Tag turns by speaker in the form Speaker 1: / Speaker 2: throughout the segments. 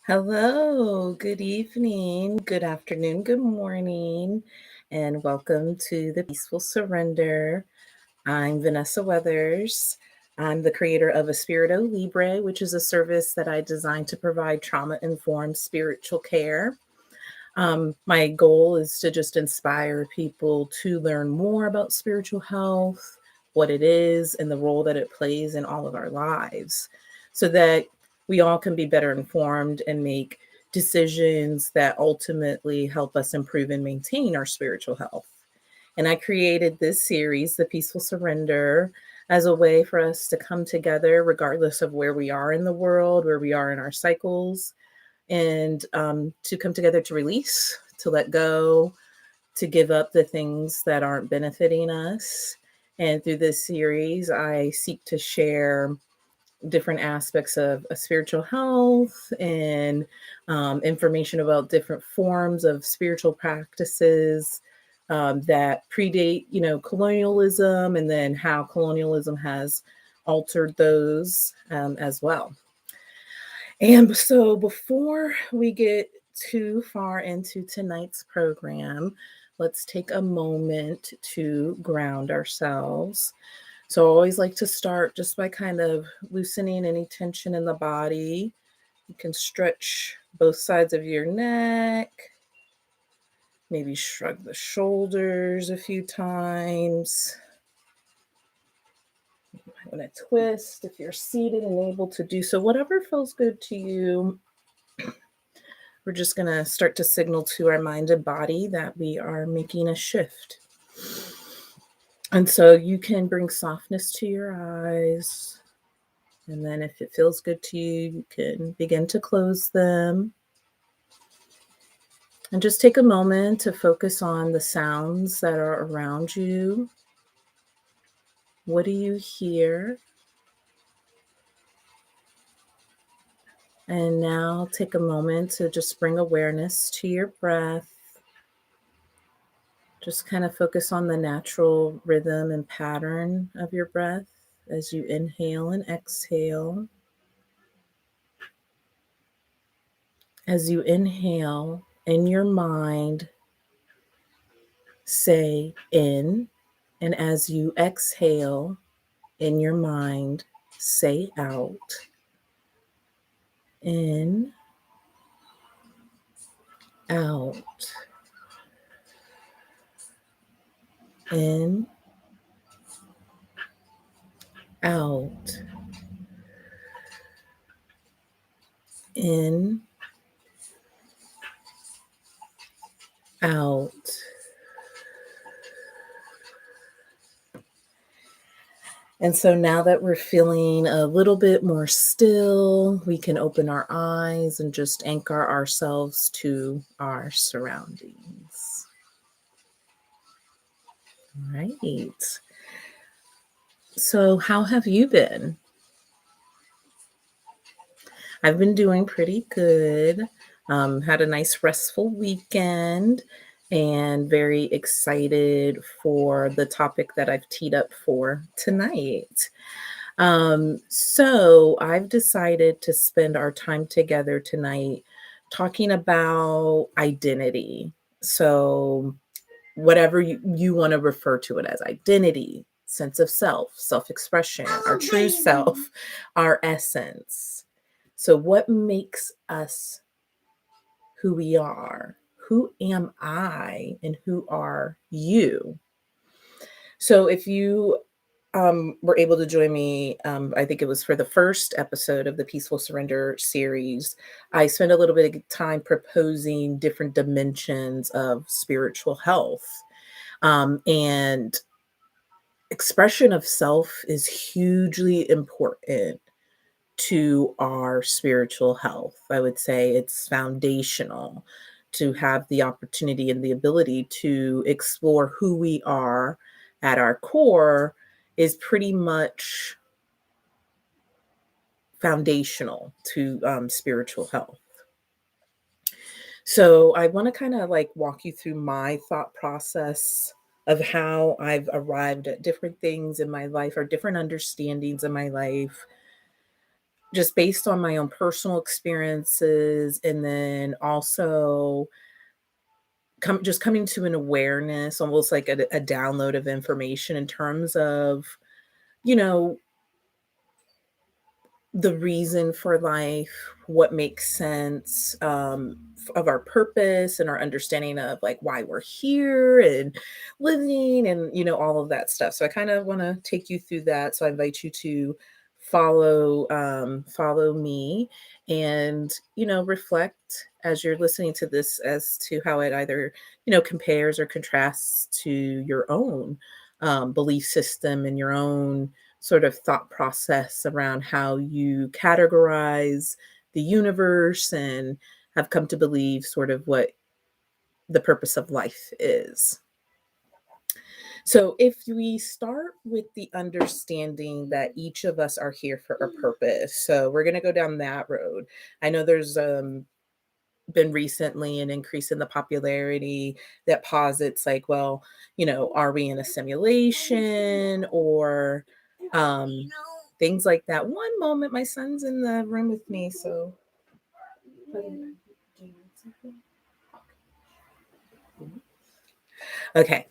Speaker 1: Hello, good evening, good afternoon, good morning, and welcome to the Peaceful Surrender. I'm Vanessa Weathers. I'm the creator of Espirito Libre, which is a service that I designed to provide trauma informed spiritual care. My goal is to just inspire people to learn more about spiritual health, what it is, and the role that it plays in all of our lives, so that we all can be better informed and make decisions that ultimately help us improve and maintain our spiritual health. And I created this series, The Peaceful Surrender, as a way for us to come together, regardless of where we are in the world, where we are in our cycles, and to come together to release, to let go, to give up the things that aren't benefiting us. And through this series, I seek to share different aspects of spiritual health and information about different forms of spiritual practices that predate, colonialism, and then how colonialism has altered those as well. And so before we get too far into tonight's program, let's take a moment to ground ourselves. So I always like to start just by kind of loosening any tension in the body. You can stretch both sides of your neck, maybe shrug the shoulders a few times. I'm going to twist if you're seated and able to do so, whatever feels good to you. We're just going to start to signal to our mind and body that we are making a shift. And so you can bring softness to your eyes. And then if it feels good to you, you can begin to close them. And just take a moment to focus on the sounds that are around you. What do you hear? And now take a moment to just bring awareness to your breath. Just kind of focus on the natural rhythm and pattern of your breath as you inhale and exhale. As you inhale, in your mind, say in, and as you exhale, in your mind, say out. In, out. In, out. In, out. And so now that we're feeling a little bit more still, we can open our eyes and just anchor ourselves to our surroundings. All right. So, how have you been? I've been doing pretty good. Had a nice restful weekend and very excited for the topic that I've teed up for tonight. So I've decided to spend our time together tonight talking about identity. So whatever you want to refer to it as, identity, sense of self, self-expression, our true self, our essence. So what makes us who we are? Who am I and who are you? So if you were able to join me, I think it was for the first episode of the Peaceful Surrender series, I spent a little bit of time proposing different dimensions of spiritual health. And expression of self is hugely important to our spiritual health. I would say it's foundational to have the opportunity and the ability to explore who we are at our core is pretty much foundational to spiritual health. So I want to kind of like walk you through my thought process of how I've arrived at different things in my life or different understandings in my life just based on my own personal experiences, and then also just coming to an awareness, almost like a download of information in terms of, you know, the reason for life, what makes sense, of our purpose and our understanding of like why we're here and living and all of that stuff. So I kind of want to take you through that. So I invite you to follow me and reflect as you're listening to this as to how it either compares or contrasts to your own belief system and your own sort of thought process around how you categorize the universe and have come to believe sort of what the purpose of life is. So, if we start with the understanding that each of us are here for a purpose, so we're going to go down that road. I know there's been recently an increase in the popularity that posits like, well, are we in a simulation or things like that. One moment, my son's in the room with me, so okay.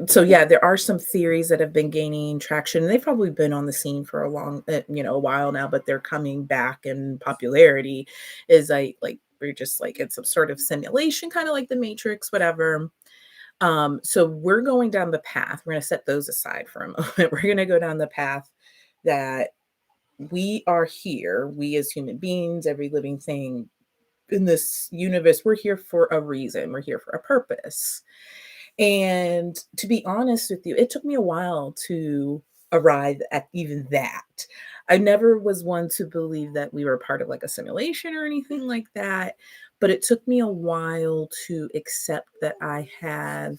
Speaker 1: So yeah, there are some theories that have been gaining traction. They've probably been on the scene for a while now, but they're coming back in popularity. Is like we're just like in some sort of simulation, kind of like the Matrix, whatever. So we're going down the path. We're going to set those aside for a moment. We're going to go down the path that we are here. We as human beings, every living thing in this universe, we're here for a reason. We're here for a purpose. And to be honest with you, it took me a while to arrive at even that. I never was one to believe that we were part of like a simulation or anything like that, but it took me a while to accept that I had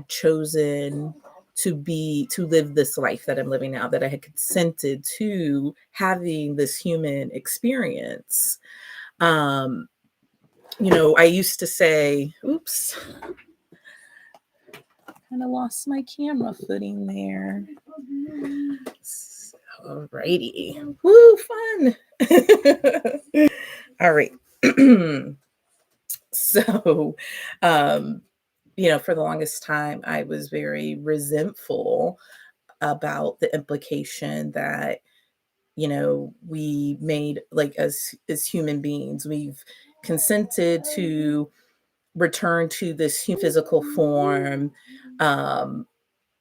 Speaker 1: chosen to live this life that I'm living now, that I had consented to having this human experience. Um, I used to say, oops, kind of lost my camera footing there. Alrighty. Woo, fun. All right. So, um, for the longest time, I was very resentful about the implication that, we made like as human beings, we've consented to return to this physical form.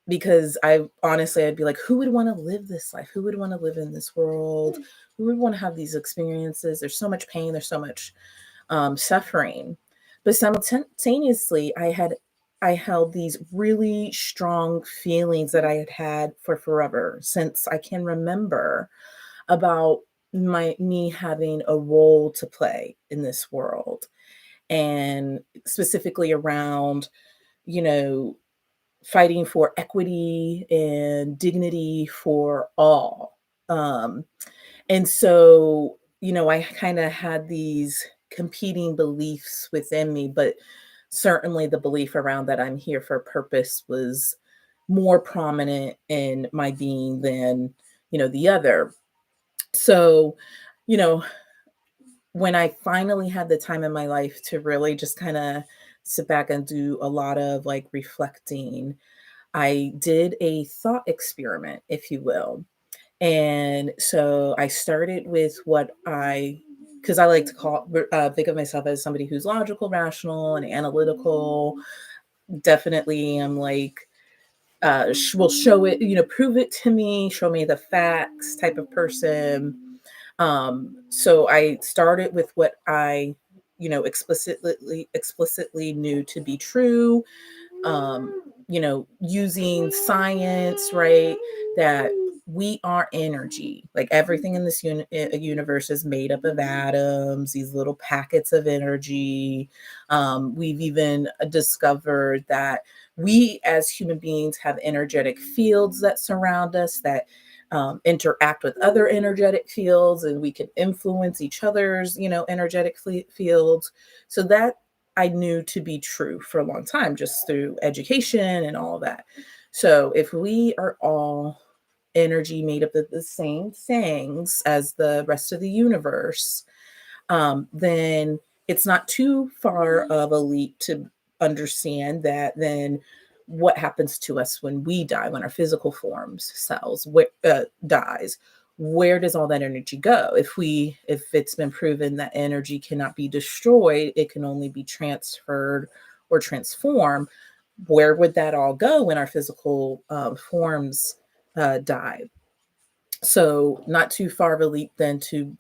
Speaker 1: Because I'd be like, who would want to live this life? Who would want to live in this world? Who would want to have these experiences? There's so much pain, there's so much suffering. But simultaneously, I held these really strong feelings that I had had for forever, since I can remember, about me having a role to play in this world, and specifically around, you know, fighting for equity and dignity for all. Um, and so, I kind of had these competing beliefs within me, but certainly the belief around that I'm here for a purpose was more prominent in my being than, the other. So, you know, when I finally had the time in my life to really just kind of sit back and do a lot of like reflecting, I did a thought experiment, if you will. And so I started with because I like to think of myself as somebody who's logical, rational, and analytical. Definitely, I'm like, will show it, prove it to me, show me the facts type of person. So I started with what I, explicitly knew to be true, using science, right? That we are energy. Like everything in this universe is made up of atoms, these little packets of energy. We've even discovered that we as human beings have energetic fields that surround us that interact with other energetic fields, and we can influence each other's, energetic fields. So that I knew to be true for a long time, just through education and all of that. So if we are all energy made up of the same things as the rest of the universe, then it's not too far of a leap to understand that then what happens to us when we die, when our physical forms cells dies, where does all that energy go? If it's been proven that energy cannot be destroyed, it can only be transferred or transformed, where would that all go when our physical forms die? So not too far of a leap then to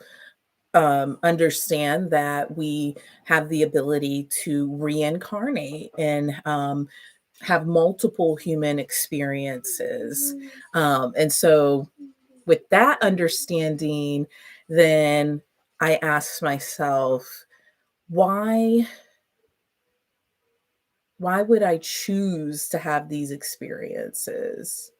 Speaker 1: understand that we have the ability to reincarnate and have multiple human experiences. And so, with that understanding, then I asked myself, why why would I choose to have these experiences?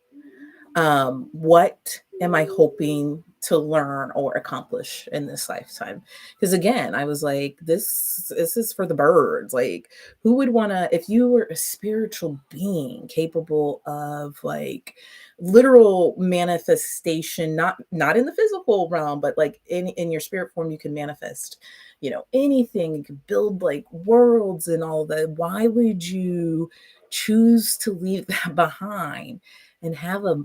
Speaker 1: What am I hoping to learn or accomplish in this lifetime? Because again, I was like, this is for the birds. Like, who would want to, if you were a spiritual being capable of like literal manifestation, not in the physical realm, but like in your spirit form, you can manifest, anything. You can build like worlds and all that. Why would you choose to leave that behind and have a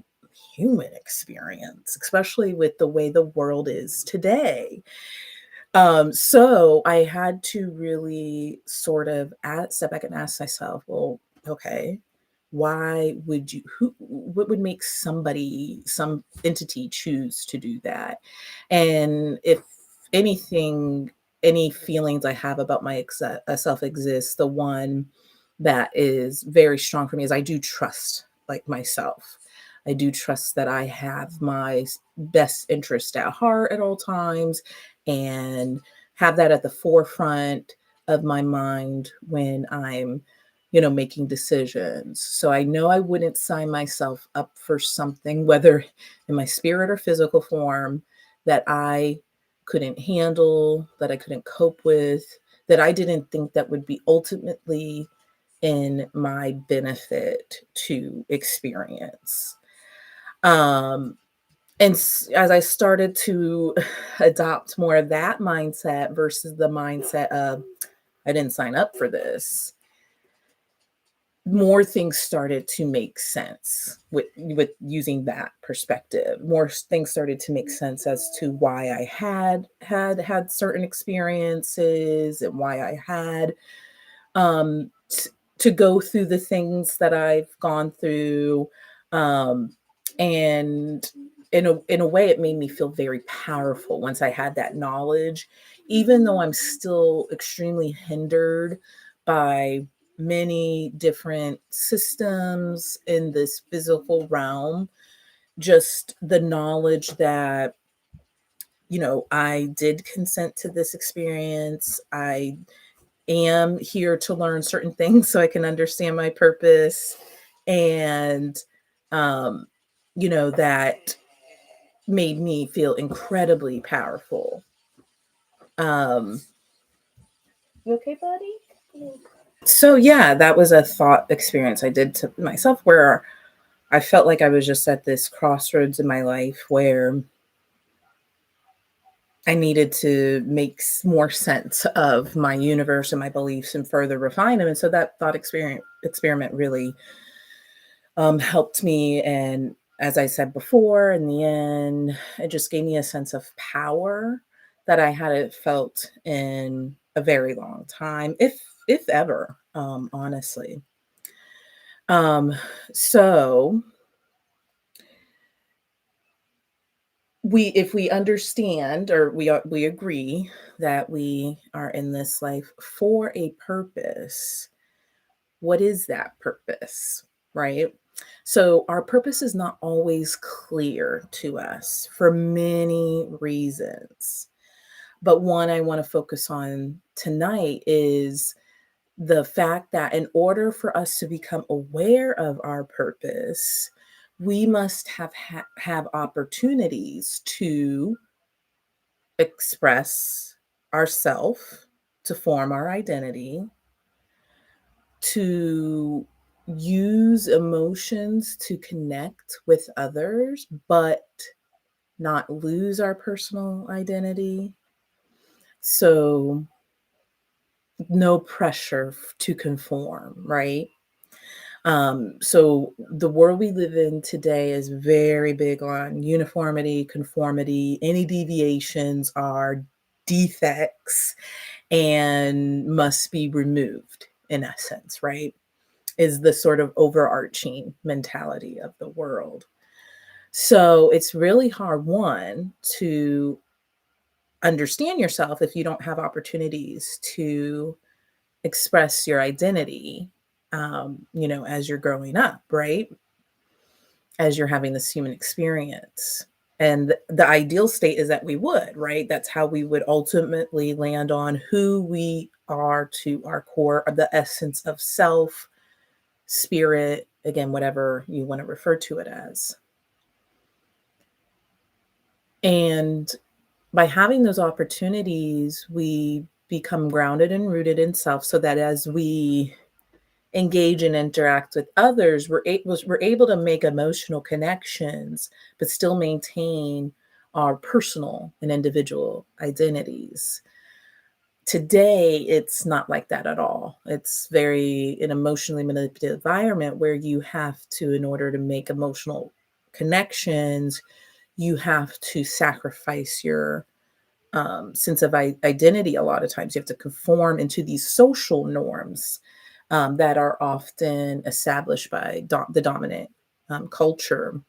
Speaker 1: human experience, especially with the way the world is today? So I had to really sort of step back and ask myself, well, okay, why would you, what would make some entity choose to do that? And if anything, any feelings I have about my self exists, the one that is very strong for me is I do trust like myself. I do trust that I have my best interest at heart at all times and have that at the forefront of my mind when I'm, making decisions. So I know I wouldn't sign myself up for something, whether in my spirit or physical form, that I couldn't handle, that I couldn't cope with, that I didn't think that would be ultimately in my benefit to experience. Um, and as I started to adopt more of that mindset versus the mindset of, I didn't sign up for this, more things started to make sense with using that perspective. More things started to make sense as to why I had certain experiences and why I had to go through the things that I've gone through. Um, and in a way, it made me feel very powerful once I had that knowledge, even though I'm still extremely hindered by many different systems in this physical realm. Just the knowledge that, I did consent to this experience. I am here to learn certain things so I can understand my purpose. And, um, that made me feel incredibly powerful. Um, you okay, buddy? So, yeah, that was a thought experience I did to myself where I felt like I was just at this crossroads in my life where I needed to make more sense of my universe and my beliefs and further refine them. And so that thought experiment really helped me. And as I said before, in the end, it just gave me a sense of power that I hadn't felt in a very long time, if ever, honestly. Um, so if we understand or we agree that we are in this life for a purpose, what is that purpose, right? So our purpose is not always clear to us for many reasons. But one I want to focus on tonight is the fact that in order for us to become aware of our purpose, we must have opportunities to express ourself, to form our identity, to use emotions to connect with others, but not lose our personal identity. So, no pressure to conform, right? So the world we live in today is very big on uniformity, conformity. Any deviations are defects and must be removed, in essence, right? Is the sort of overarching mentality of the world. So it's really hard, one, to understand yourself if you don't have opportunities to express your identity, as you're growing up, right? As you're having this human experience. And the ideal state is that we would, right? That's how we would ultimately land on who we are to our core, the essence of self, spirit, again, whatever you want to refer to it as. And by having those opportunities, we become grounded and rooted in self so that as we engage and interact with others, we're able to make emotional connections, but still maintain our personal and individual identities. Today, it's not like that at all. It's very an emotionally manipulative environment where you have to, in order to make emotional connections, you have to sacrifice your sense of identity. A lot of times you have to conform into these social norms that are often established by the dominant culture.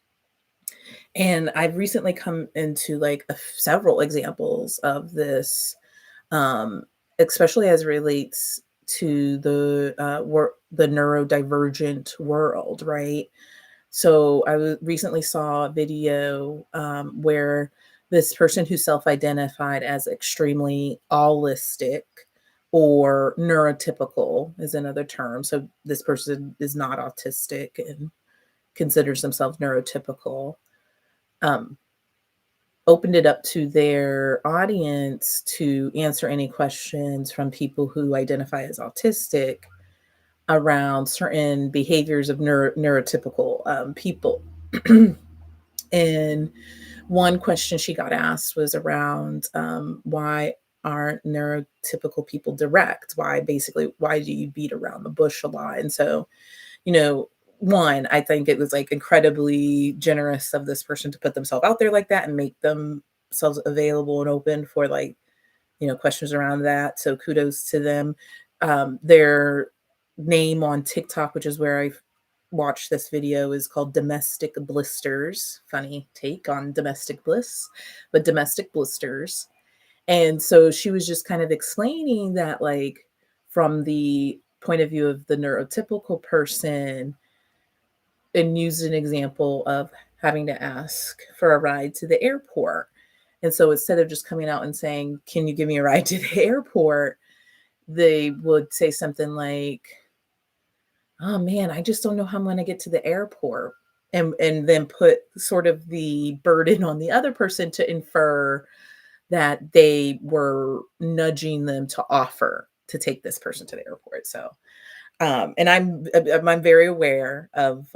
Speaker 1: And I've recently come into like several examples of this, um, especially as it relates to the neurodivergent world, right? So recently saw a video where this person who self-identified as extremely allistic or neurotypical is another term. So this person is not autistic and considers themselves neurotypical. Um, Opened it up to their audience to answer any questions from people who identify as autistic around certain behaviors of neurotypical people. And one question she got asked was around why aren't neurotypical people direct? Why do you beat around the bush a lot? And so, you know, one, I think it was like incredibly generous of this person to put themselves out there like that and make themselves available and open for like, questions around that. So kudos to them. Their name on TikTok, which is where I watched this video, is called Domestic Blisters. Funny take on domestic bliss, but domestic blisters. And so she was just kind of explaining that, like, from the point of view of the neurotypical person, and used an example of having to ask for a ride to the airport. And so instead of just coming out and saying, "Can you give me a ride to the airport?" they would say something like, "Oh man, I just don't know how I'm going to get to the airport." And then put sort of the burden on the other person to infer that they were nudging them to offer to take this person to the airport. So, and I'm very aware of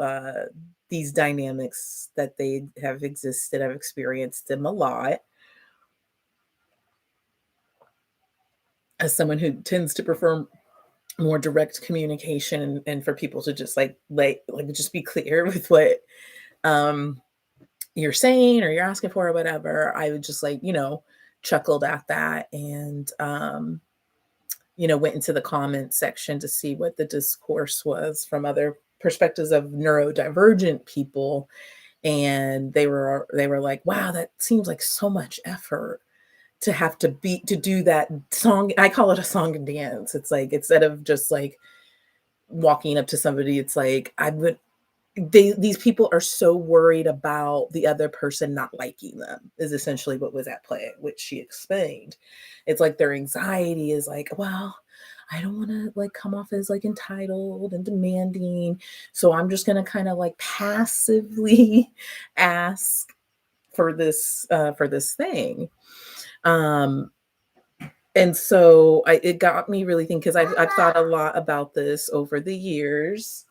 Speaker 1: these dynamics that they have existed. I've experienced them a lot as someone who tends to prefer more direct communication, and for people to just like just be clear with what um you're saying or you're asking for or whatever. I would just chuckled at that, and went into the comments section to see what the discourse was from other perspectives of neurodivergent people. And they were like, wow, that seems like so much effort to have to do that song. I call it a song and dance. It's like, instead of just like walking up to somebody, it's like I would these people are so worried about the other person not liking them, is essentially what was at play, which she explained. It's like their anxiety is like, well, I don't want to like come off as like entitled and demanding. So I'm just going to kind of like passively ask for this thing. Um, and so it got me really thinking, because I've thought a lot about this over the years.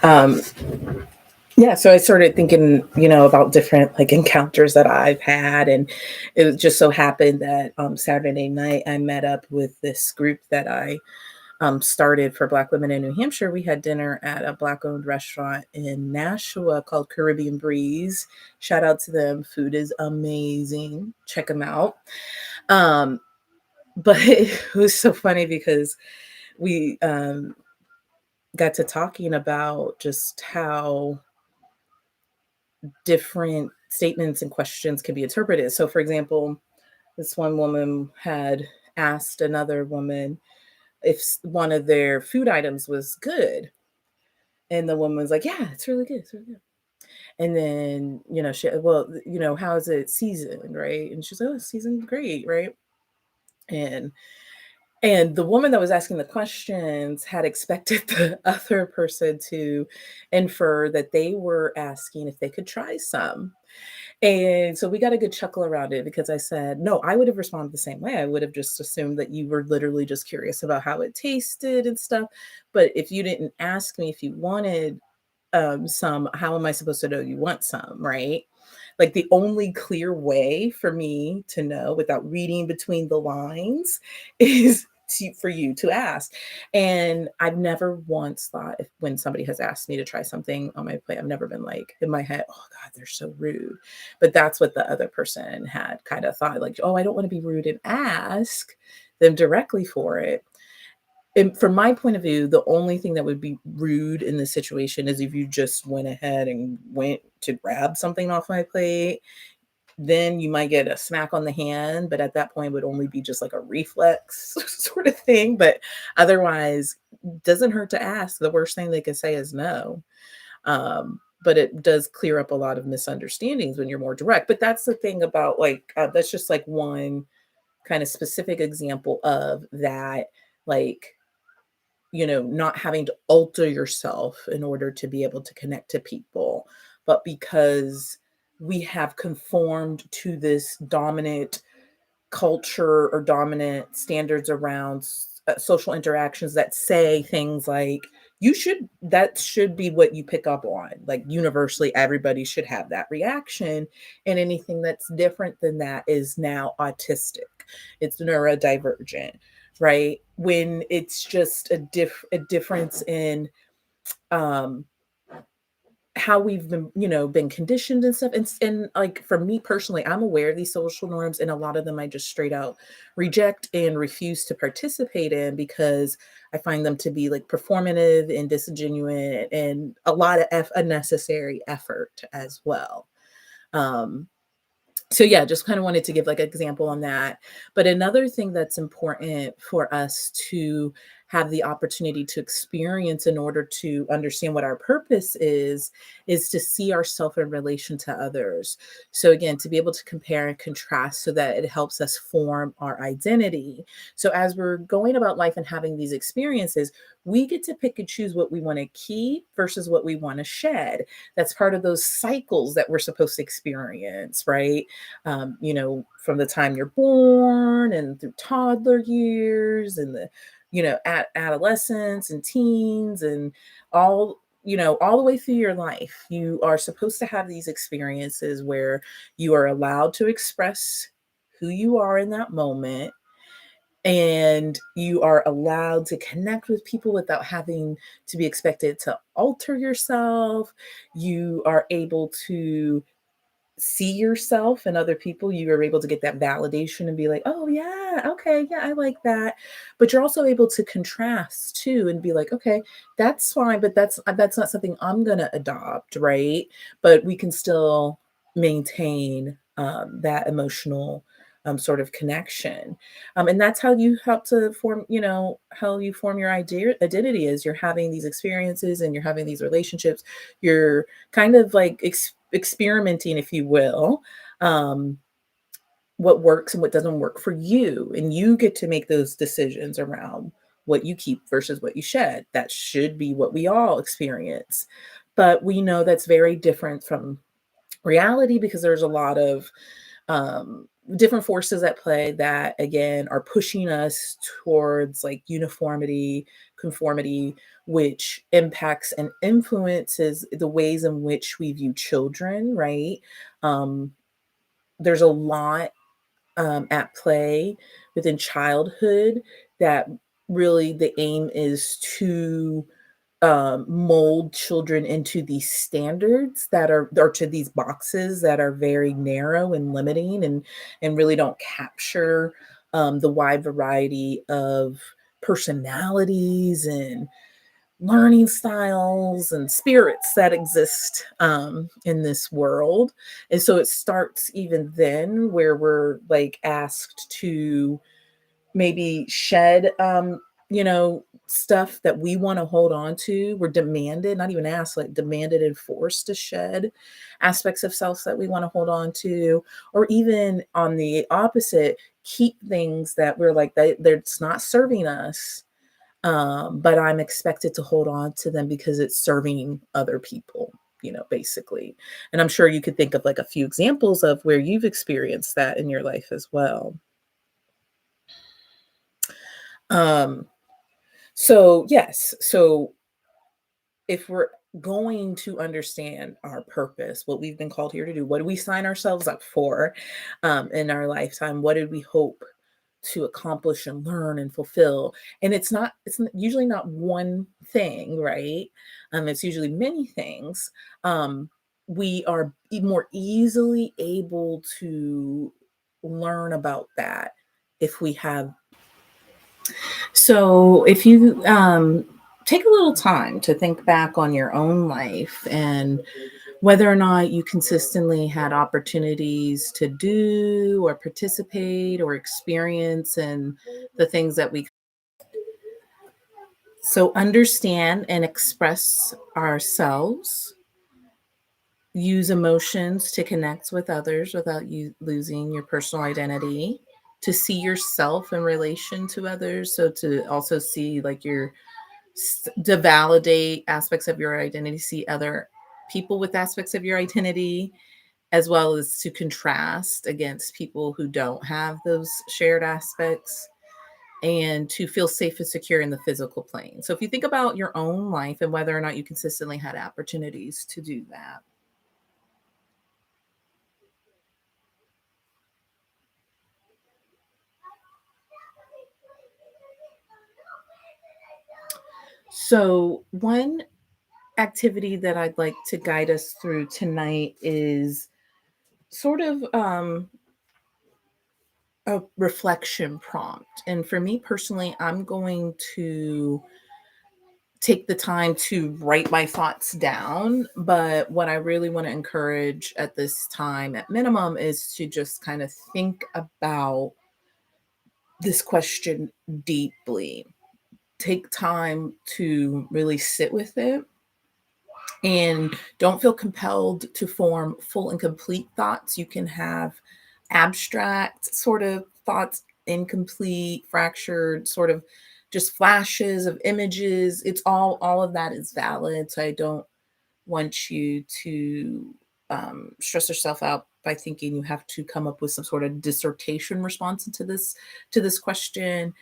Speaker 1: Um, yeah, so I started thinking, about different like encounters that I've had, and it just so happened that Saturday night I met up with this group that I started for Black women in New Hampshire. We had dinner at a Black-owned restaurant in Nashua called Caribbean Breeze. Shout out to them. Food is amazing. Check them out. Um, but it was so funny because we got to talking about just how different statements and questions can be interpreted. So, for example, this one woman had asked another woman if one of their food items was good. And the woman was like, "Yeah, it's really good. It's really good." And then, well, how is it seasoned, right? And she's like, "Oh, it's seasoned great, right?" And the woman that was asking the questions had expected the other person to infer that they were asking if they could try some. And so we got a good chuckle around it because I said, "No, I would have responded the same way. I would have just assumed that you were literally just curious about how it tasted and stuff. But if you didn't ask me if you wanted some, how am I supposed to know you want some, right?" Like the only clear way for me to know without reading between the lines is for you to ask. And I've never once thought, if when somebody has asked me to try something on my plate, I've never been like in my head, "Oh God, they're so rude." But that's what the other person had kind of thought, like, "Oh, I don't want to be rude and ask them directly for it." And from my point of view, the only thing that would be rude in this situation is if you just went ahead and went to grab something off my plate, then you might get a smack on the hand, but at that point it would only be just like a reflex sort of thing. But otherwise, doesn't hurt to ask. The worst thing they could say is no. But it does clear up a lot of misunderstandings when you're more direct. But that's the thing about like that's just like one kind of specific example of that, like not having to alter yourself in order to be able to connect to people, but because we have conformed to this dominant culture or dominant standards around social interactions that say things like that should be what you pick up on, like universally everybody should have that reaction, and anything that's different than that is now autistic, it's neurodivergent, right? When it's just a difference in um how we've been conditioned and stuff. And like for me personally, I'm aware of these social norms, and a lot of them I just straight out reject and refuse to participate in because I find them to be like performative and disingenuous and a lot of unnecessary effort as well. um so yeah, just kind of wanted to give like an example on that. But another thing that's important for us to have the opportunity to experience in order to understand what our purpose is to see ourselves in relation to others. So again, to be able to compare and contrast so that it helps us form our identity. So as we're going about life and having these experiences, we get to pick and choose what we want to keep versus what we want to shed. That's part of those cycles that we're supposed to experience, right? From the time you're born and through toddler years and the, at adolescence and teens and all the way through your life, you are supposed to have these experiences where you are allowed to express who you are in that moment, and you are allowed to connect with people without having to be expected to alter yourself. You are able to see yourself and other people. You are able to get that validation and be like, "Oh yeah, okay, yeah, I like that." But you're also able to contrast too and be like, "Okay, that's fine, but that's not something I'm gonna adopt, right?" But we can still maintain that emotional sort of connection. And that's how you help to form, how you form your idea identity is you're having these experiences and you're having these relationships. You're kind of like experimenting, if you will, um, what works and what doesn't work for you. And you get to make those decisions around what you keep versus what you shed. That should be what we all experience. But we know that's very different from reality because there's a lot of different forces at play that again are pushing us towards like uniformity, conformity, which impacts and influences the ways in which we view children, right? Um, there's a lot at play within childhood that really the aim is to mold children into these standards that are or to these boxes that are very narrow and limiting and really don't capture the wide variety of personalities and learning styles and spirits that exist in this world. And so it starts even then where we're like asked to maybe shed stuff that we want to hold on to. We're demanded, not even asked, like demanded and forced to shed aspects of self that we want to hold on to, or even on the opposite, keep things that we're like that's not serving us, but I'm expected to hold on to them because it's serving other people, basically. And I'm sure you could think of like a few examples of where you've experienced that in your life as well. Um, so yes, so if we're going to understand our purpose, what we've been called here to do, what do we sign ourselves up for in our lifetime? What did we hope to accomplish and learn and fulfill? And usually not one thing, right? It's usually many things. We are more easily able to learn about that if we have. So if you take a little time to think back on your own life and whether or not you consistently had opportunities to do or participate or experience in the things that we so understand and express ourselves, use emotions to connect with others without you losing your personal identity, to see yourself in relation to others, so to also see like to validate aspects of your identity, see other people with aspects of your identity, as well as to contrast against people who don't have those shared aspects, and to feel safe and secure in the physical plane. So if you think about your own life and whether or not you consistently had opportunities to do that. So one activity that I'd like to guide us through tonight is sort of a reflection prompt. And for me personally, I'm going to take the time to write my thoughts down. But what I really want to encourage at this time, at minimum, is to just kind of think about this question deeply. Take time to really sit with it and don't feel compelled to form full and complete thoughts. You can have abstract sort of thoughts, incomplete, fractured, sort of just flashes of images. It's all of that is valid. So I don't want you to stress yourself out by thinking you have to come up with some sort of dissertation response to this question.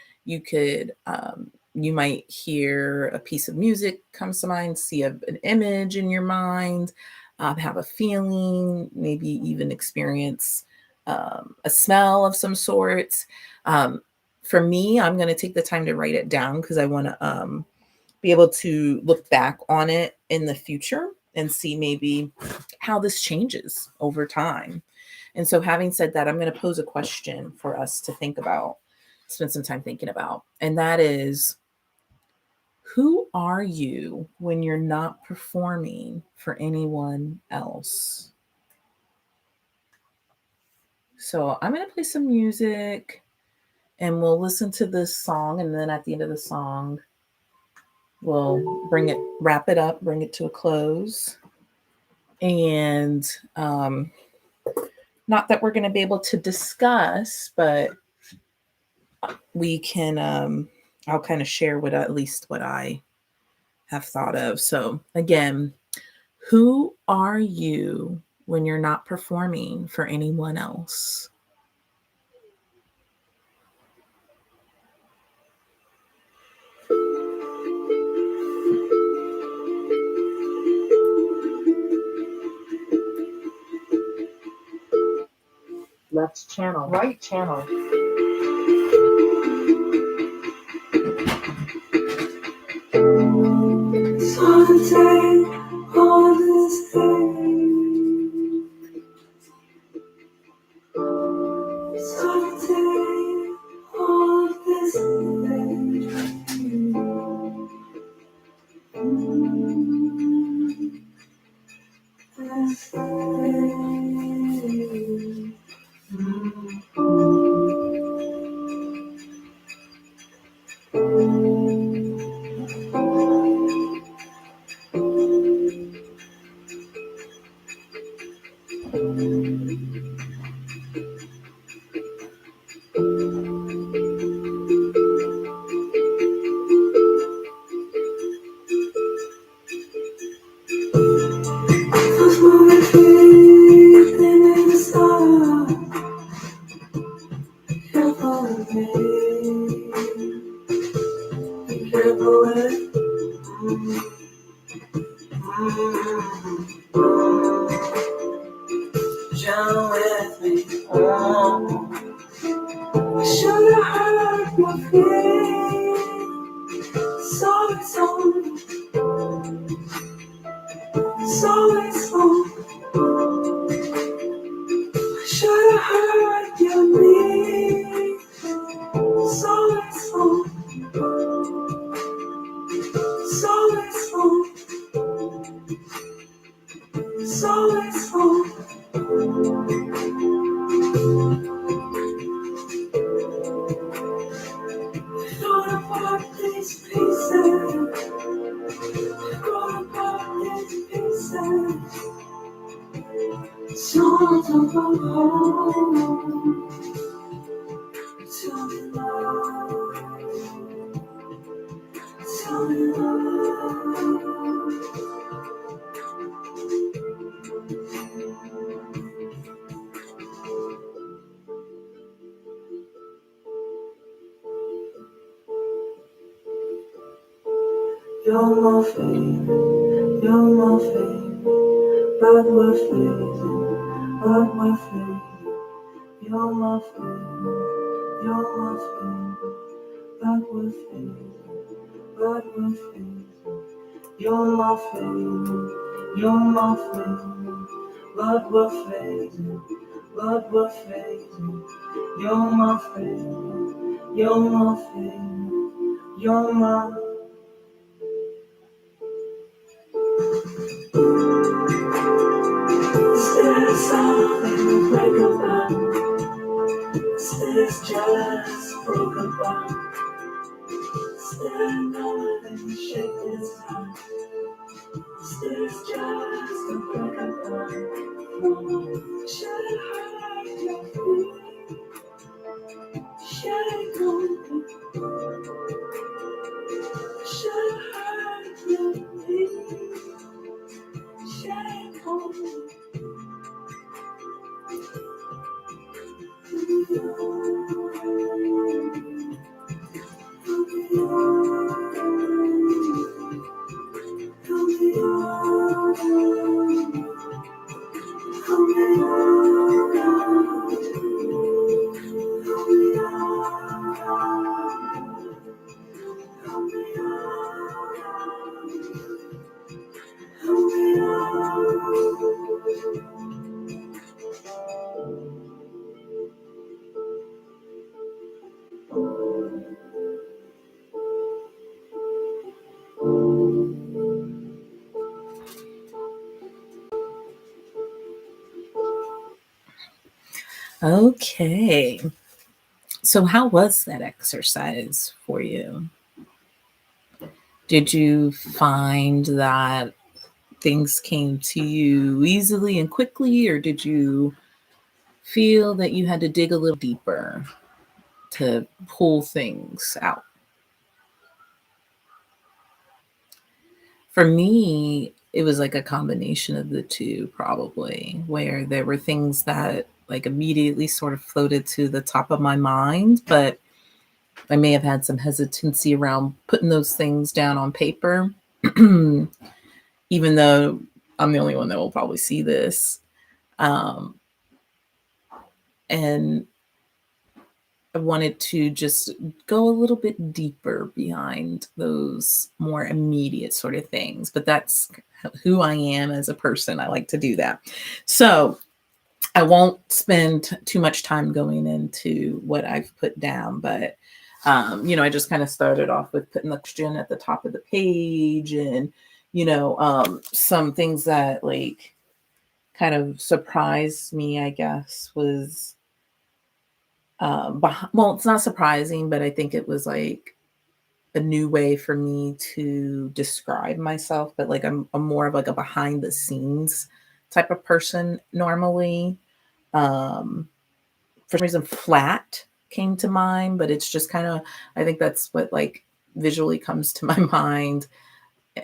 Speaker 1: You might hear a piece of music comes to mind, see an image in your mind, have a feeling, maybe even experience a smell of some sort. Um, for me, I'm going to take the time to write it down because I want to be able to look back on it in the future and see maybe how this changes over time. And so, having said that, I'm going to pose a question for us to think about, spend some time thinking about. And that is, who are you when you're not performing for anyone else? So, I'm going to play some music and we'll listen to this song. And then at the end of the song, we'll wrap it up, bring it to a close. And not that we're going to be able to discuss, but we can, I'll kind of share at least what I have thought of. So, again, who are you when you're not performing for anyone else?
Speaker 2: Left channel. Right channel.
Speaker 1: Solitary on this thing. Solitary on this thing. This thing. Jump with me. Should have heard my feet. Sorry, should have heard your need. Sorry, thought about these pieces. Thought about these pieces. Songs of a home. Tell me love. Tell me love. You're my favorite, but we're fading, You're my favorite, but we're fading, You're my favorite, but we're fading, You're my favorite, you're my. There's something to break apart. There's just broken apart. There's nothing to shake this heart. There's just a break apart. Should have heard your feet. Should have gone. Should have heard your feet. Should have gone. Okay. So how was that exercise for you? Did you find that things came to you easily and quickly, or did you feel that you had to dig a little deeper to pull things out? For me, it was like a combination of the two, probably, where there were things that like immediately sort of floated to the top of my mind, but I may have had some hesitancy around putting those things down on paper, even though I'm the only one that will probably see this. Um, And I wanted to just go a little bit deeper behind those more immediate sort of things. But that's who I am as a person. I like to do that. So I won't spend too much time going into what I've put down, but I just kind of started off with putting the question at the top of the page, and some things that like kind of surprised me, I guess, was well, it's not surprising, but I think it was like a new way for me to describe myself. But like I'm more of like a behind the scenes type of person normally. Um, for some reason, flat came to mind, but it's just kind of, I think that's what like visually comes to my mind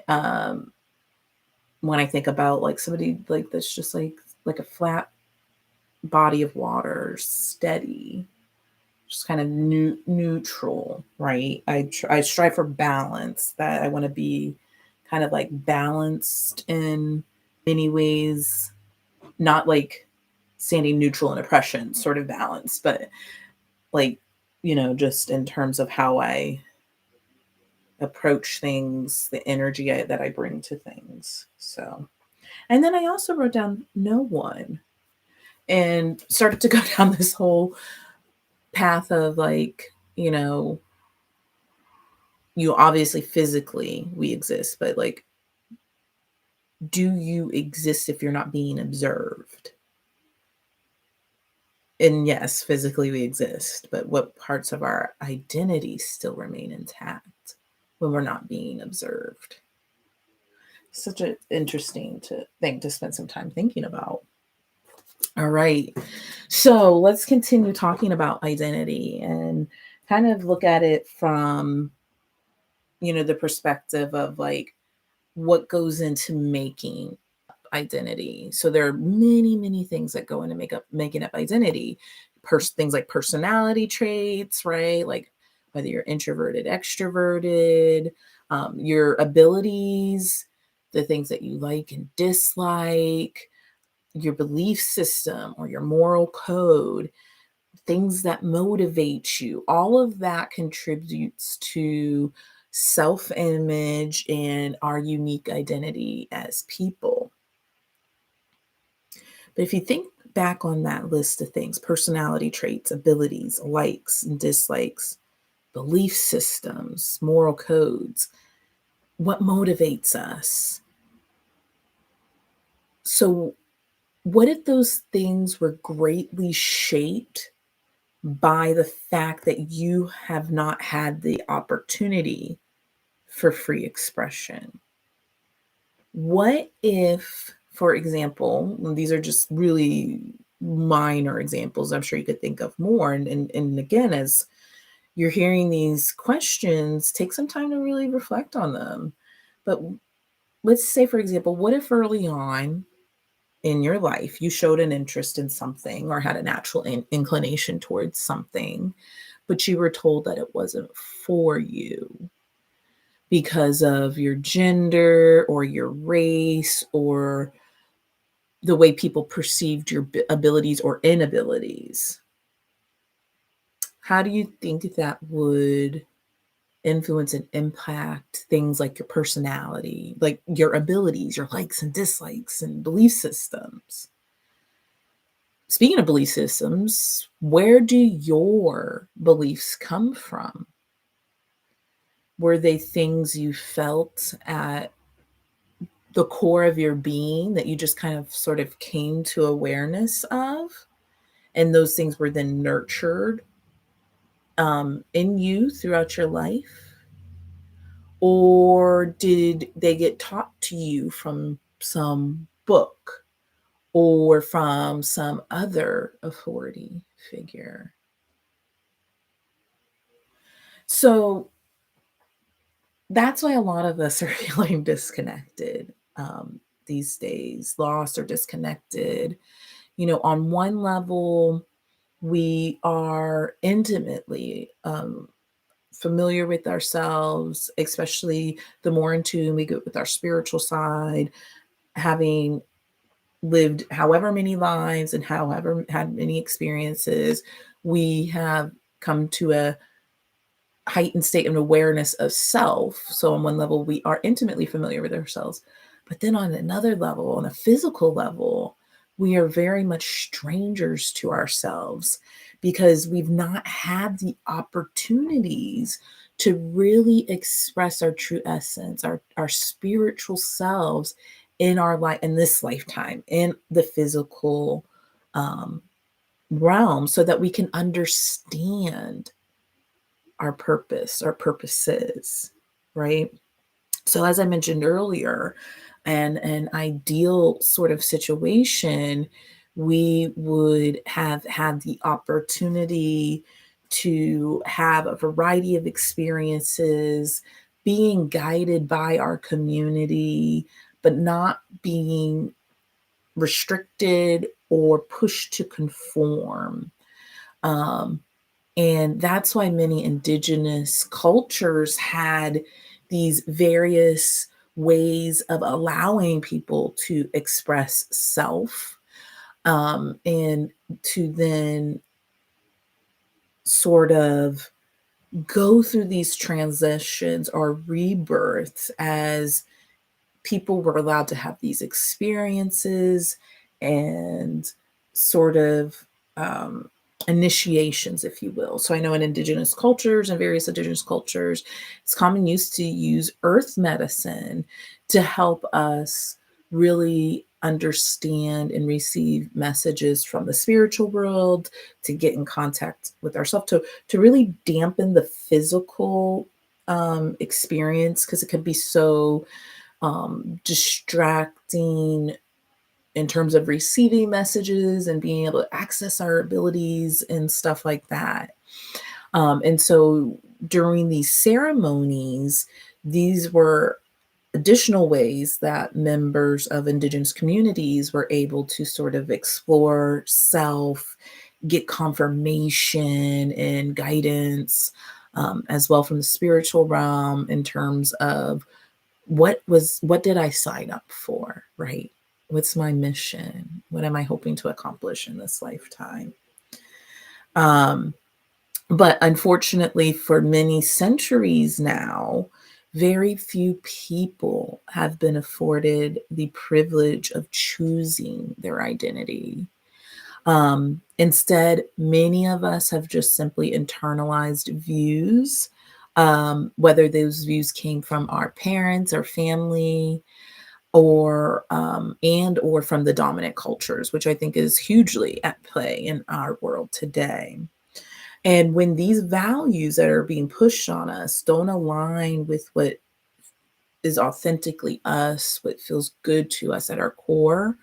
Speaker 1: um, when I think about like somebody like that's just like a flat body of water, steady, just kind of neutral, right? I strive for balance. That I want to be kind of like balanced in many ways, not like standing neutral in oppression sort of balance, but like just in terms of how I approach things, the energy that I bring to things. So, and then I also wrote down no one and started to go down this whole path of like, you obviously physically we exist, but like, do you exist if you're not being observed? And yes, physically we exist, but what parts of our identity still remain intact when we're not being observed? Such an interesting thing to spend some time thinking about. All right. So let's continue talking about identity and kind of look at it from, the perspective of like what goes into making identity. So there are many, many things that go into making up identity. Things like personality traits, right? Like whether you're introverted, extroverted, your abilities, the things that you like and dislike, your belief system or your moral code, things that motivate you. All of that contributes to self-image and our unique identity as people. But if you think back on that list of things, personality traits, abilities, likes and dislikes, belief systems, moral codes, what motivates us? So, what if those things were greatly shaped by the fact that you have not had the opportunity for free expression? What if, for example, and these are just really minor examples, I'm sure you could think of more. And again, as you're hearing these questions, take some time to really reflect on them. But let's say, for example, what if early on in your life you showed an interest in something or had a natural inclination towards something, but you were told that it wasn't for you because of your gender or your race or the way people perceived your abilities or inabilities? How do you think that would influence and impact things like your personality, like your abilities, your likes and dislikes and belief systems? Speaking of belief systems, where do your beliefs come from? Were they things you felt at the core of your being that you just kind of sort of came to awareness of? And those things were then nurtured in you throughout your life? Or did they get taught to you from some book or from some other authority figure? So that's why a lot of us are feeling disconnected these days, lost or disconnected. On one level, we are intimately familiar with ourselves, especially the more in tune we get with our spiritual side, having lived however many lives and however had many experiences, we have come to a heightened state of awareness of self. So, on one level, we are intimately familiar with ourselves. But then, on another level, on a physical level, we are very much strangers to ourselves because we've not had the opportunities to really express our true essence, our spiritual selves in our life, in this lifetime, in the physical um, realm, so that we can understand our purposes, right? So as I mentioned earlier, an ideal sort of situation, we would have had the opportunity to have a variety of experiences, being guided by our community, but not being restricted or pushed to conform. Um, and that's why many indigenous cultures had these various ways of allowing people to express self, and to then sort of go through these transitions or rebirths as people were allowed to have these experiences and sort of initiations, if you will. So I know in indigenous cultures and various indigenous cultures, it's common use to use earth medicine to help us really understand and receive messages from the spiritual world, to get in contact with ourselves, to really dampen the physical experience, because it could be so distracting in terms of receiving messages and being able to access our abilities and stuff like that. And so during these ceremonies, these were additional ways that members of indigenous communities were able to sort of explore self, get confirmation and guidance, as well from the spiritual realm, in terms of what did I sign up for, right? What's my mission? What am I hoping to accomplish in this lifetime? Um, but unfortunately, for many centuries now, very few people have been afforded the privilege of choosing their identity. Instead, many of us have just simply internalized views, whether those views came from our parents or family, or and or from the dominant cultures, which I think is hugely at play in our world today. And when these values that are being pushed on us don't align with what is authentically us, what feels good to us at our core,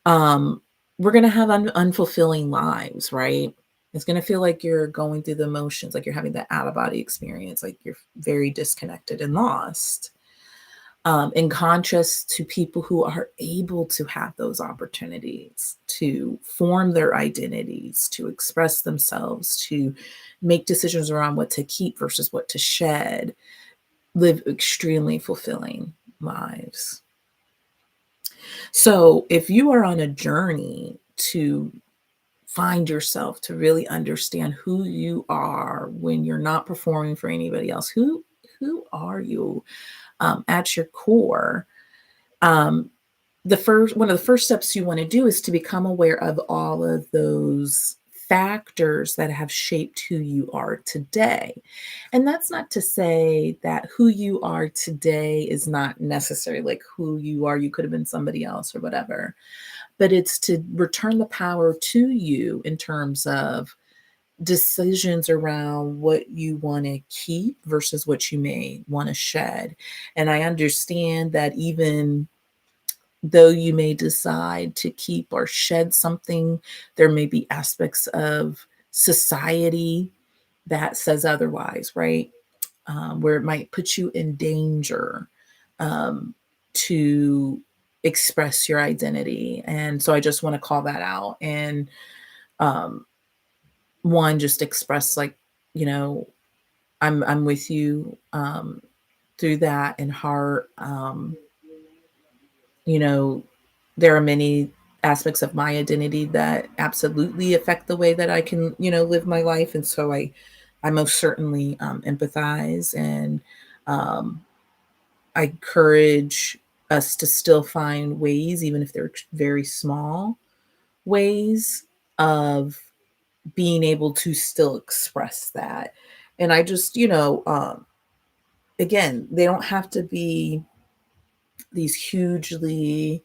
Speaker 1: um, we're going to have unfulfilling lives, right? It's going to feel like you're going through the motions, like you're having that out of body experience, like you're very disconnected and lost. In contrast to people who are able to have those opportunities to form their identities, to express themselves, to make decisions around what to keep versus what to shed, live extremely fulfilling lives. So, if you are on a journey to find yourself, to really understand who you are when you're not performing for anybody else, who are you at your core? Um, the first One of the first steps you want to do is to become aware of all of those factors that have shaped who you are today. And that's not to say that who you are today is not necessarily like who you are. You could have been somebody else or whatever, but it's to return the power to you in terms of decisions around what you want to keep versus what you may want to shed. And I understand that even though you may decide to keep or shed something, there may be aspects of society that says otherwise, right? Where it might put you in danger, to express your identity. And so I just want to call that out. And um, one, just express, like, you know, I'm with you through that in heart. You know, there are many aspects of my identity that absolutely affect the way that I can, live my life. And so I most certainly empathize, and um, I encourage us to still find ways, even if they're very small ways, of being able to still express that. And I just, again, they don't have to be these hugely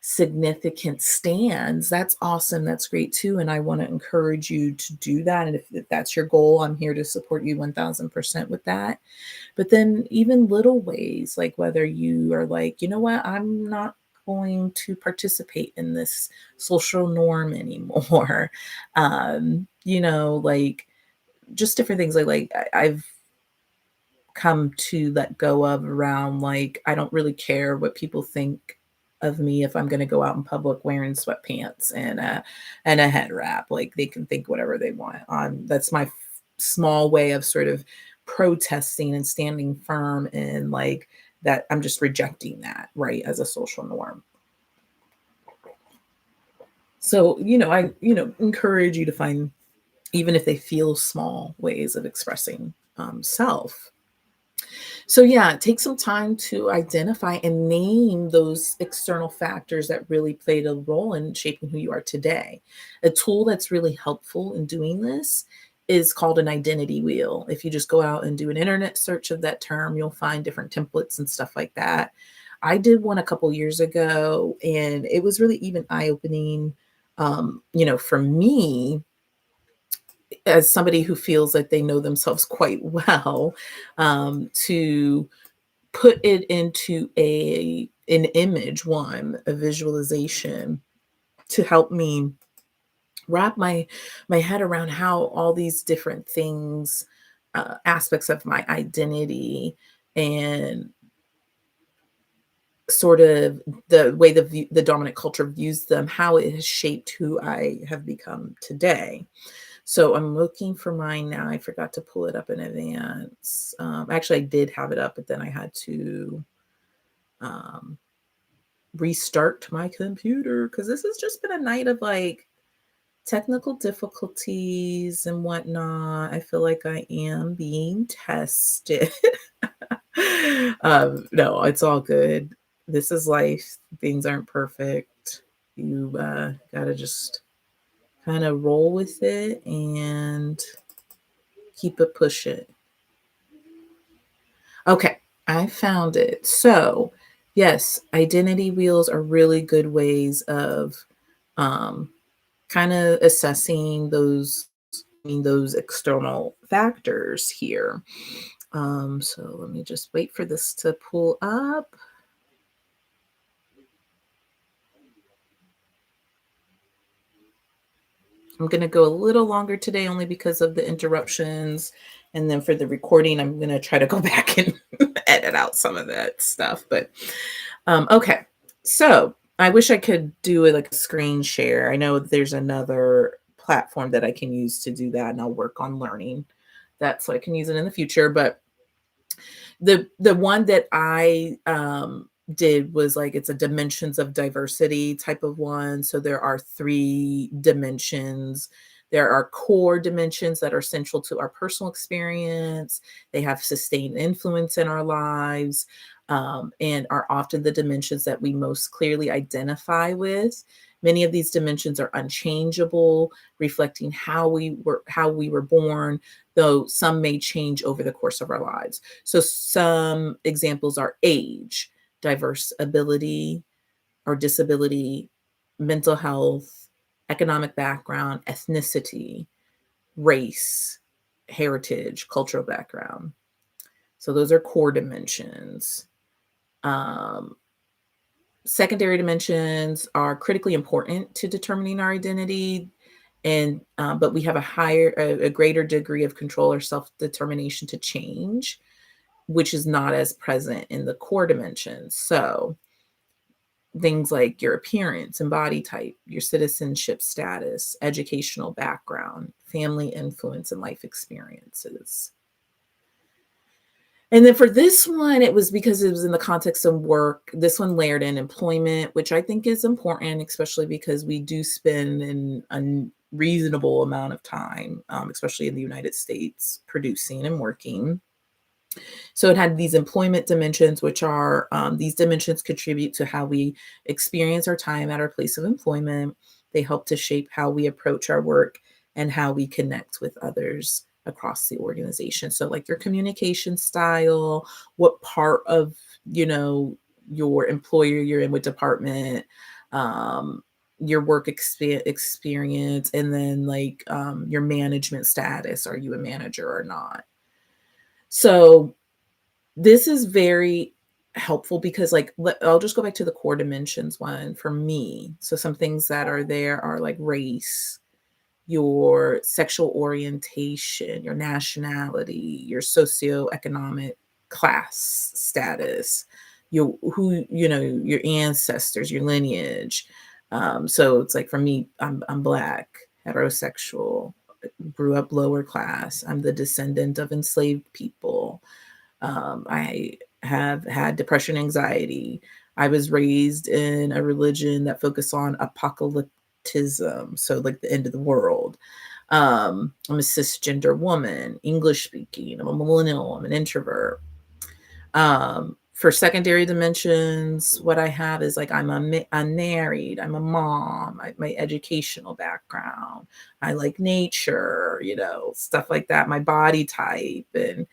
Speaker 1: significant stands. That's awesome. That's great too. And I want to encourage you to do that. And if that's your goal, I'm here to support you 1000% with that. But then even little ways, like whether you are like, you know what, I'm not going to participate in this social norm anymore. Like just different things I've come to let go of around, like, I don't really care what people think of me if I'm going to go out in public wearing sweatpants and a head wrap. Like, they can think whatever they want. That's my small way of sort of protesting and standing firm in, like, that I'm just rejecting that, right, as a social norm. So, I encourage you to find, even if they feel small, ways of expressing self. So, yeah, take some time to identify and name those external factors that really played a role in shaping who you are today. A tool that's really helpful in doing this is called an identity wheel. If you just go out and do an internet search of that term, you'll find different templates and stuff like that. I did one a couple years ago, and it was really even eye-opening, for me, as somebody who feels like they know themselves quite well, to put it into an image, a visualization, to help me wrap my head around how all these different things, aspects of my identity, and sort of the way the dominant culture views them, how it has shaped who I have become today. So I'm looking for mine now. I forgot to pull it up in advance. Actually, I did have it up, but then I had to um, restart my computer because this has just been a night of like technical difficulties and whatnot. I feel like I am being tested. No, it's all good. This is life. Things aren't perfect. You gotta just kind of roll with it and keep it pushing. Okay, I found it. So, yes, identity wheels are really good ways of um, kind of assessing those external factors here. So let me just wait for this to pull up. I'm going to go a little longer today only because of the interruptions. And then for the recording, I'm going to try to go back and edit out some of that stuff. But okay. So I wish I could do it like a screen share. I know there's another platform that I can use to do that, and I'll work on learning that so I can use it in the future. But the one that I did was like, it's a dimensions of diversity type of one. So there are 3 dimensions. There are core dimensions that are central to our personal experience. They have sustained influence in our lives, and are often the dimensions that we most clearly identify with. Many of these dimensions are unchangeable, reflecting how we were born, though some may change over the course of our lives. So some examples are age, diverse ability or disability, mental health, economic background, ethnicity, race, heritage, cultural background. So those are core dimensions. Um, Secondary dimensions are critically important to determining our identity, and but we have a greater degree of control or self-determination to change, which is not as present in the core dimensions. So things like your appearance and body type, your citizenship status, educational background, family influence, and life experiences. And then for this one, it was because it was in the context of work. This one layered in employment, which I think is important, especially because we do spend an unreasonable amount of time, especially in the United States, producing and working. So it had these employment dimensions, which are these dimensions contribute to how we experience our time at our place of employment. They help to shape how we approach our work and how we connect with others across the organization. So, like your communication style, what part of your employer you're in, what department, um, your work experience, and then like your management status. Are you a manager or not? So this is very helpful because, like, I'll just go back to the core dimensions one for me. So some things that are there are like race, your sexual orientation, your nationality, your socioeconomic class status, your ancestors, your lineage. So it's like for me, I'm black, heterosexual, grew up lower class. I'm the descendant of enslaved people. I have had depression, anxiety. I was raised in a religion that focused on apocalypticism, so like the end of the world. I'm a cisgender woman, English speaking. I'm a millennial. I'm an introvert. For secondary dimensions, what I have is like unmarried. I'm a mom. My educational background. I like nature, stuff like that. My body type and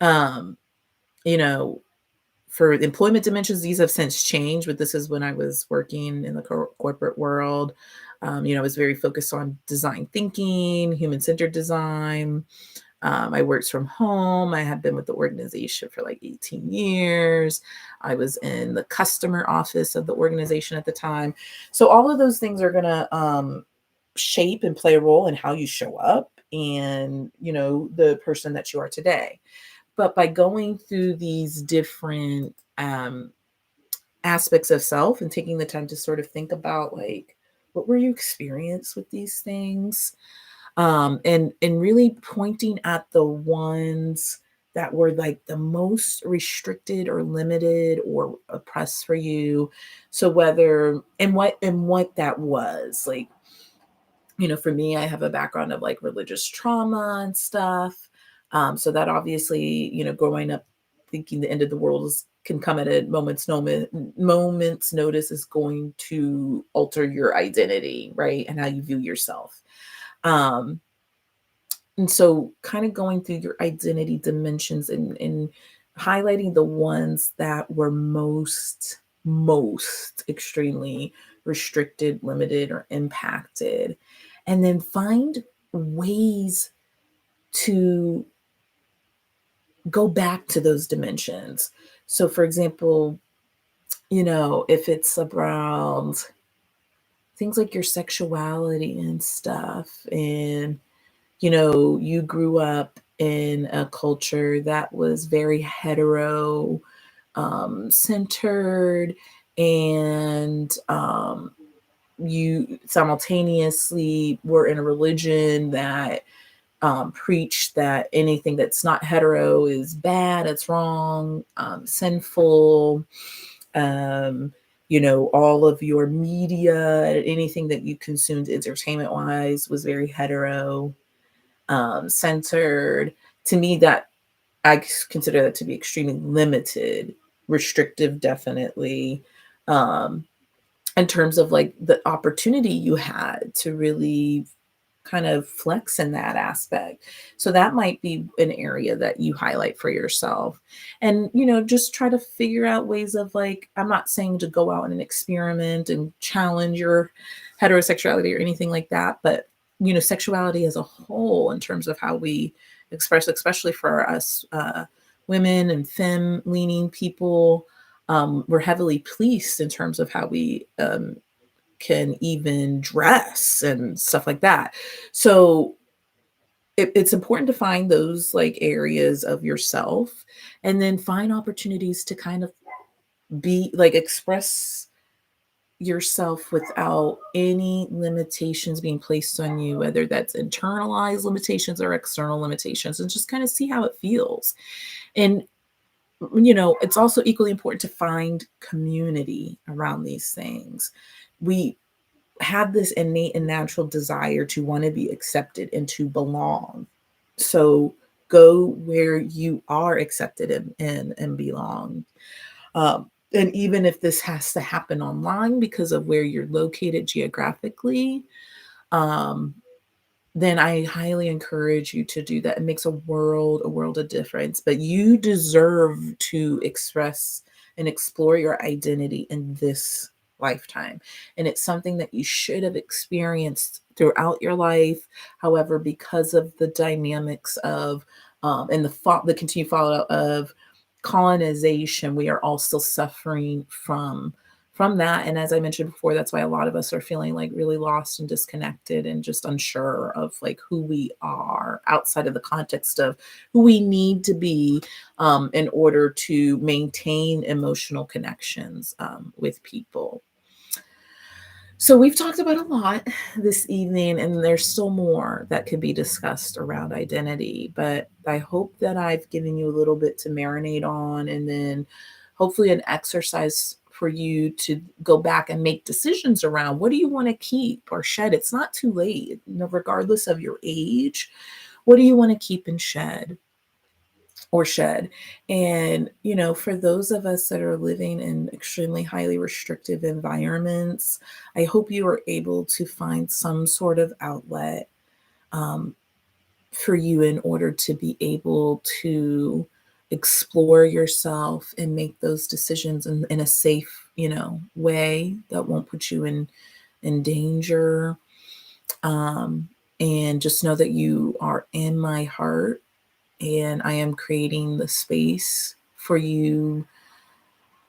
Speaker 1: um, you know, for employment dimensions, these have since changed, but this is when I was working in the corporate world. I was very focused on design thinking, human centered design. I worked from home. I had been with the organization for like 18 years. I was in the customer office of the organization at the time. So all of those things are going to shape and play a role in how you show up and, the person that you are today. But by going through these different aspects of self and taking the time to sort of think about like what were you experienced with these things, and really pointing at the ones that were like the most restricted or limited or oppressed for you. So whether and what that was like, for me, I have a background of like religious trauma and stuff. So that obviously, growing up thinking the end of the world can come at a moment's notice is going to alter your identity, right? And how you view yourself. Um, and so kind of going through your identity dimensions and highlighting the ones that were most extremely restricted, limited, or impacted. And then find ways to go back to those dimensions. So for example, if it's around things like your sexuality and stuff, and you grew up in a culture that was very hetero centered, and you simultaneously were in a religion that preached that anything that's not hetero is bad, it's wrong, sinful. Um, all of your media, anything that you consumed entertainment wise was very hetero centered. To me, that I consider that to be extremely limited, restrictive, definitely, um, in terms of like the opportunity you had to really kind of flex in that aspect. So that might be an area that you highlight for yourself. And, just try to figure out ways of like, I'm not saying to go out and experiment and challenge your heterosexuality or anything like that, but, sexuality as a whole in terms of how we express, especially for us women and femme leaning people, we're heavily policed in terms of how we can even dress and stuff like that. So it's important to find those like areas of yourself and then find opportunities to kind of be like express yourself without any limitations being placed on you, whether that's internalized limitations or external limitations, and just kind of see how it feels. And it's also equally important to find community around these things. We have this innate and natural desire to want to be accepted and to belong. So go where you are accepted and belong. And even if this has to happen online because of where you're located geographically, um, then I highly encourage you to do that. It makes a world of difference. But you deserve to express and explore your identity in this lifetime. And it's something that you should have experienced throughout your life. However, because of the dynamics of and the continued fallout of colonization, we are all still suffering from that. And as I mentioned before, that's why a lot of us are feeling like really lost and disconnected and just unsure of like who we are outside of the context of who we need to be in order to maintain emotional connections with people. So we've talked about a lot this evening, and there's still more that could be discussed around identity. But I hope that I've given you a little bit to marinate on, and then hopefully an exercise for you to go back and make decisions around what do you want to keep or shed. It's not too late, regardless of your age. What do you want to keep and shed? Or shed. And, for those of us that are living in extremely highly restrictive environments, I hope you are able to find some sort of outlet um, for you in order to be able to explore yourself and make those decisions in a safe, way that won't put you in danger. Um, and just know that you are in my heart, and I am creating the space for you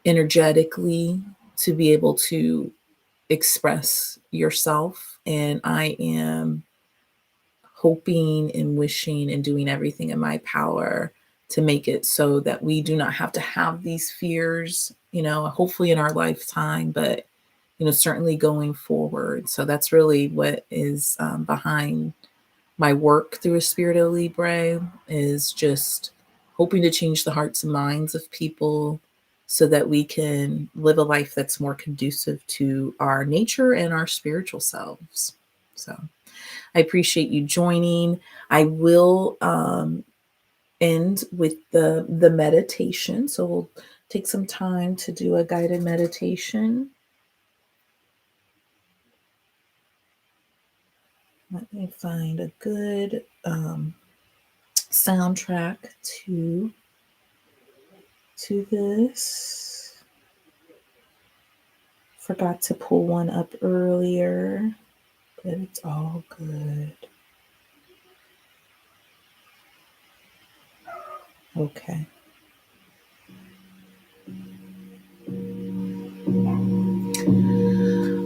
Speaker 1: energetically to be able to express yourself. And I am hoping and wishing and doing everything in my power to make it so that we do not have to have these fears, hopefully in our lifetime, but, certainly going forward. So that's really what is behind my work through Espirito Libre, is just hoping to change the hearts and minds of people so that we can live a life that's more conducive to our nature and our spiritual selves. So I appreciate you joining. I will end with the meditation. So we'll take some time to do a guided meditation. Let me find a good soundtrack to this. Forgot to pull one up earlier, but it's all good. Okay.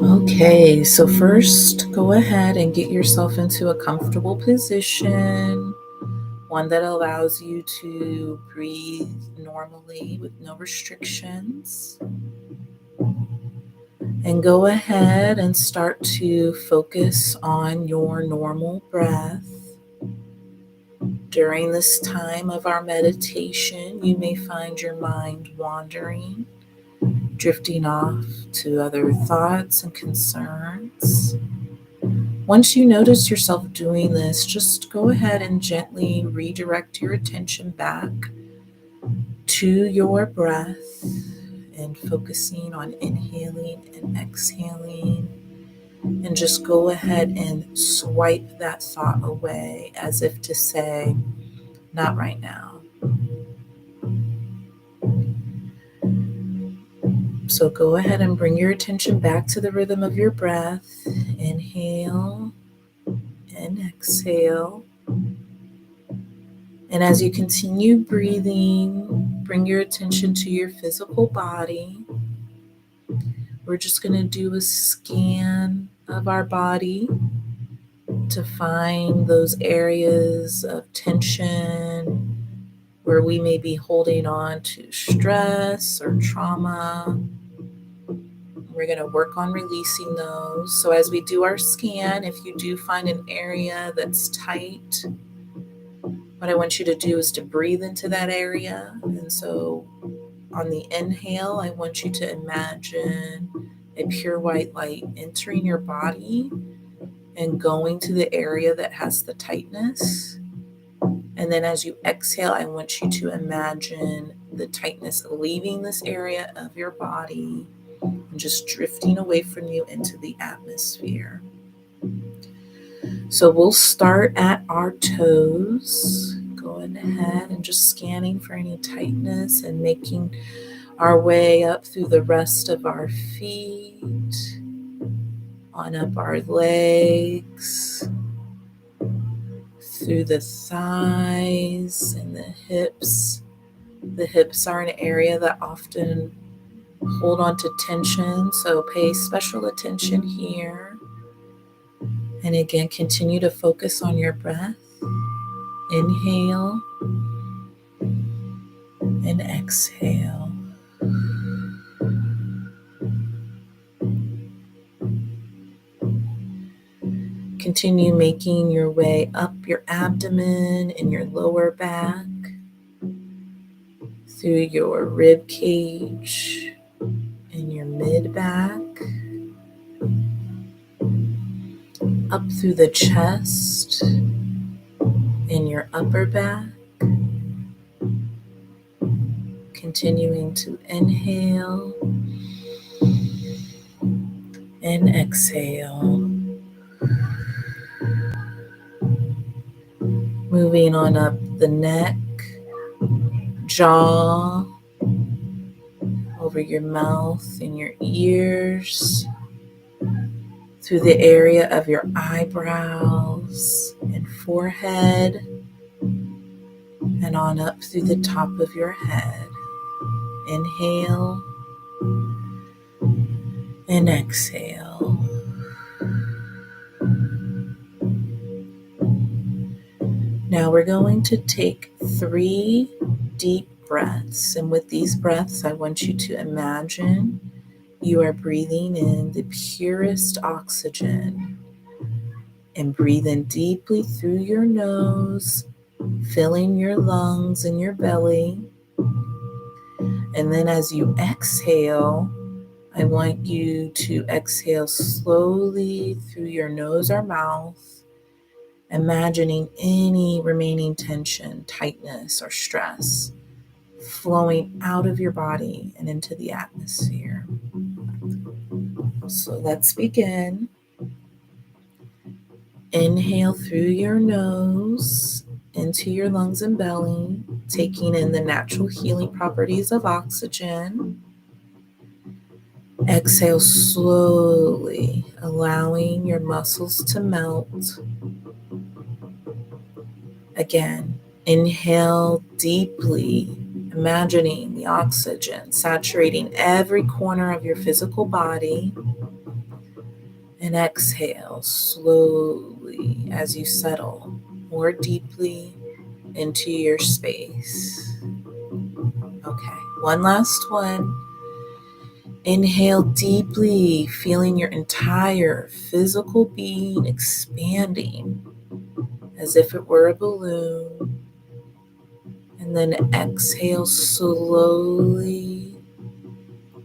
Speaker 1: Okay, so first go ahead and get yourself into a comfortable position, one that allows you to breathe normally with no restrictions. And go ahead and start to focus on your normal breath. During this time of our meditation, you may find your mind wandering, drifting off to other thoughts and concerns. Once you notice yourself doing this, just go ahead and gently redirect your attention back to your breath and focusing on inhaling and exhaling. And just go ahead and swipe that thought away as if to say, not right now. So go ahead and bring your attention back to the rhythm of your breath. Inhale and exhale. And as you continue breathing, bring your attention to your physical body. We're just going to do a scan of our body to find those areas of tension where we may be holding on to stress or trauma. We're going to work on releasing those. So as we do our scan, if you do find an area that's tight, What I want you to do is to breathe into that area. And so on the inhale, I want you to imagine a pure white light entering your body and going to the area that has the tightness. And then as you exhale, I want you to imagine the tightness leaving this area of your body and just drifting away from you into the atmosphere. So we'll start at our toes, going ahead and just scanning for any tightness and making our way up through the rest of our feet, on up our legs, through the thighs and the hips. The hips are an area that often hold on to tension, so pay special attention here. And again, continue to focus on your breath. Inhale and exhale. Continue making your way up your abdomen and your lower back, through your rib cage and your mid back, up through the chest and your upper back. Continuing to inhale and exhale. Moving on up the neck, jaw, over your mouth and your ears, through the area of your eyebrows and forehead, and on up through the top of your head. Inhale and exhale. Now we're going to take 3 deep breaths. And with these breaths, I want you to imagine you are breathing in the purest oxygen. And breathe in deeply through your nose, filling your lungs and your belly. And then as you exhale, I want you to exhale slowly through your nose or mouth, imagining any remaining tension, tightness, or stress flowing out of your body and into the atmosphere. So let's begin. Inhale through your nose into your lungs and belly, taking in the natural healing properties of oxygen. Exhale slowly, allowing your muscles to melt. Again, inhale deeply, imagining the oxygen saturating every corner of your physical body. And exhale slowly as you settle more deeply into your space. Okay, one last one. Inhale deeply, feeling your entire physical being expanding as if it were a balloon. And then exhale slowly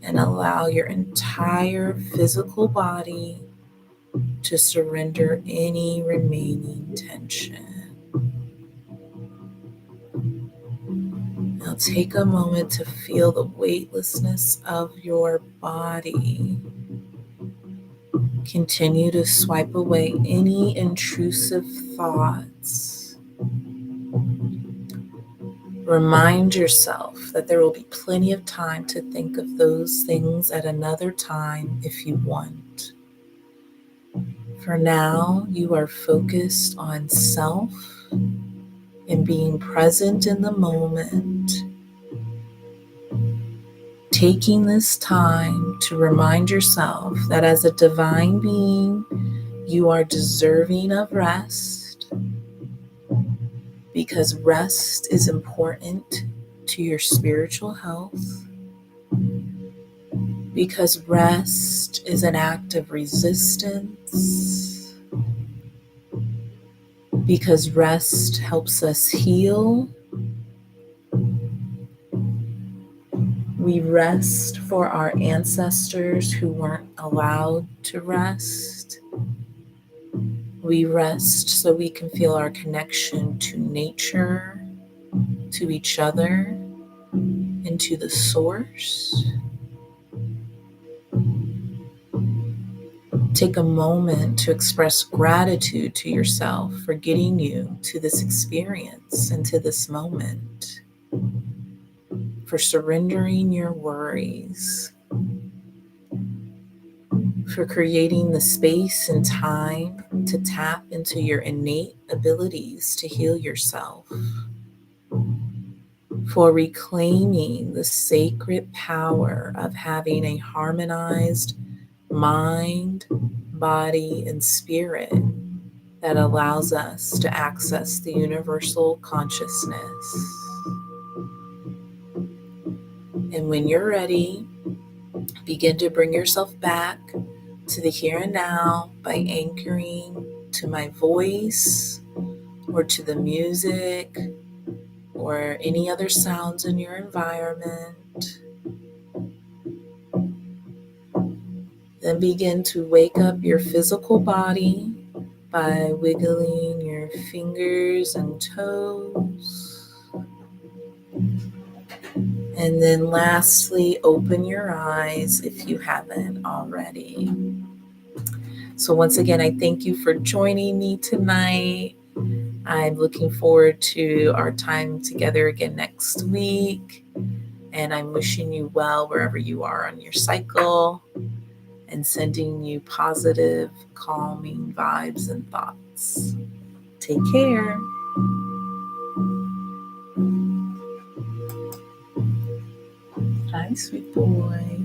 Speaker 1: and allow your entire physical body to surrender any remaining tension. Now take a moment to feel the weightlessness of your body. Continue to swipe away any intrusive thoughts. Remind yourself that there will be plenty of time to think of those things at another time if you want. For now, you are focused on self and being present in the moment. Taking this time to remind yourself that as a divine being, you are deserving of rest, because rest is important to your spiritual health, because rest is an act of resistance, because rest helps us heal. We rest for our ancestors who weren't allowed to rest. We rest so we can feel our connection to nature, to each other, and to the source. Take a moment to express gratitude to yourself for getting you to this experience and to this moment, for surrendering your worries, for creating the space and time to tap into your innate abilities to heal yourself, for reclaiming the sacred power of having a harmonized mind, body, and spirit that allows us to access the universal consciousness. And when you're ready, begin to bring yourself back to the here and now by anchoring to my voice or to the music or any other sounds in your environment. Then begin to wake up your physical body by wiggling your fingers and toes. And then lastly, open your eyes if you haven't already. So once again, I thank you for joining me tonight. I'm looking forward to our time together again next week. And I'm wishing you well wherever you are on your cycle and sending you positive, calming vibes and thoughts. Take care. Hi, sweet boy.